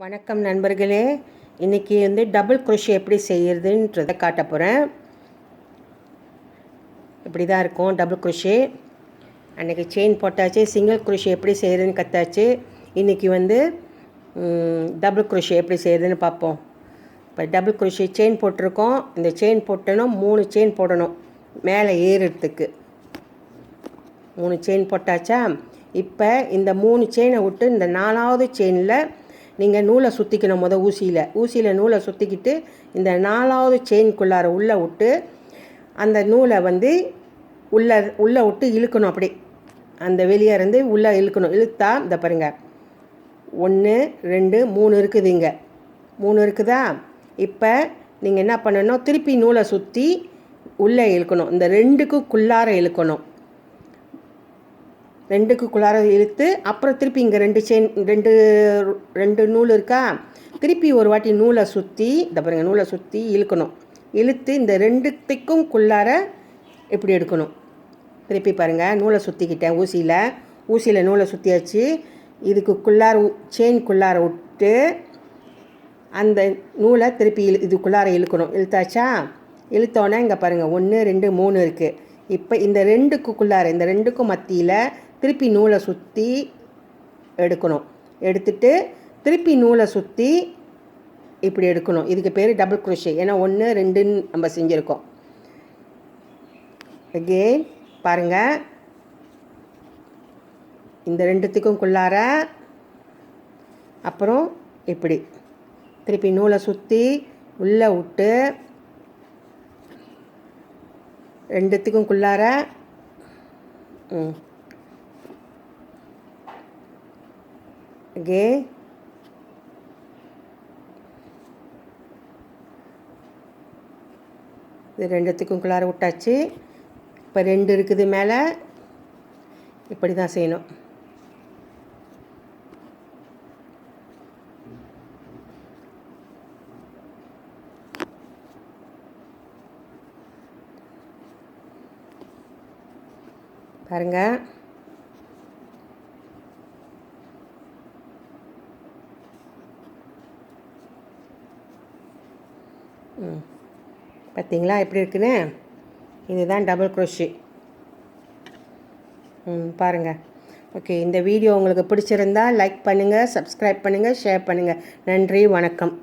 வணக்கம் நண்பர்களே, இன்றைக்கி டபுள் குரோஷே எப்படி செய்கிறதுன்றதை காட்ட போகிறேன். இப்படி தான் இருக்கும் டபுள் குரோஷே. அன்றைக்கி செயின் போட்டாச்சு, சிங்கிள் குரோஷே எப்படி செய்கிறதுன்னு கற்றாச்சு. இன்றைக்கி டபுள் குரோஷே எப்படி செய்கிறதுன்னு பார்ப்போம். இப்போ டபுள் குரோஷே செயின் போட்டிருக்கோம். இந்த செயின் போட்டோன்னா 3 செயின் போடணும் மேலே ஏறுறதுக்கு. 3 செயின் போட்டாச்சா? இப்போ இந்த 3 செயினை விட்டு இந்த 4வது செயினில் நீங்கள் நூலை சுற்றிக்கணும். ஊசியில் நூலை சுற்றிக்கிட்டு இந்த 4வது செயின்குள்ளார உள்ளே விட்டு அந்த நூலை உள்ளே விட்டு இழுக்கணும். அப்படி அந்த வெளியே இருந்து உள்ளே இழுக்கணும். இழுத்தா இந்த பாருங்கள், 1 2 3 இருக்குது. இங்கே 3 இருக்குதா? இப்போ நீங்கள் என்ன பண்ணணும், திருப்பி நூலை சுற்றி உள்ளே இழுக்கணும். இந்த 2க்குள்ளார இழுக்கணும். 2க்குள்ளார இழுத்து அப்புறம் திருப்பி இங்கே 2 செயின் 2 நூல் இருக்கா, திருப்பி ஒரு வாட்டி நூலை சுற்றி இந்த பாருங்கள், நூலை சுற்றி இழுக்கணும். இழுத்து இந்த 2க்குள்ளார இப்படி எடுக்கணும். திருப்பி பாருங்கள், நூலை சுற்றிக்கிட்டேன். ஊசியில் நூலை சுற்றியாச்சு. இதுக்குள்ளார செயின்குள்ளார விட்டு அந்த நூலை திருப்பி இதுக்குள்ளார இழுக்கணும். இழுத்தாச்சா? இழுத்தோன்னே இங்கே பாருங்கள், 1 2 3 இருக்குது. இப்போ இந்த 2க்குள்ளார இந்த 2க்கும் மத்தியில் திருப்பி நூலை சுற்றி எடுக்கணும். எடுத்துட்டு திருப்பி நூலை சுற்றி இப்படி எடுக்கணும். இதுக்கு பேர் டபுள் குரோஷே. ஏன்னா 1 2ன்னு நம்ம செஞ்சுருக்கோம். அகெயின் பாருங்கள், இந்த 2த்துக்குள்ளார அப்புறம் இப்படி திருப்பி நூலை சுற்றி உள்ளே விட்டு 2த்துக்குள்ளார இது 2த்துக்குள்ளார விட்டாச்சு. இப்போ 2 இருக்குது மேலே. இப்படி தான் செய்யணும். பாருங்கள், பார்த்தீங்களா எப்படி இருக்குன்னு? இதுதான் டபுள் குரோஷே. பாருங்கள். ஓகே, இந்த வீடியோ உங்களுக்கு பிடிச்சிருந்தா லைக் பண்ணுங்கள், சப்ஸ்கிரைப் பண்ணுங்கள், ஷேர் பண்ணுங்கள். நன்றி, வணக்கம்.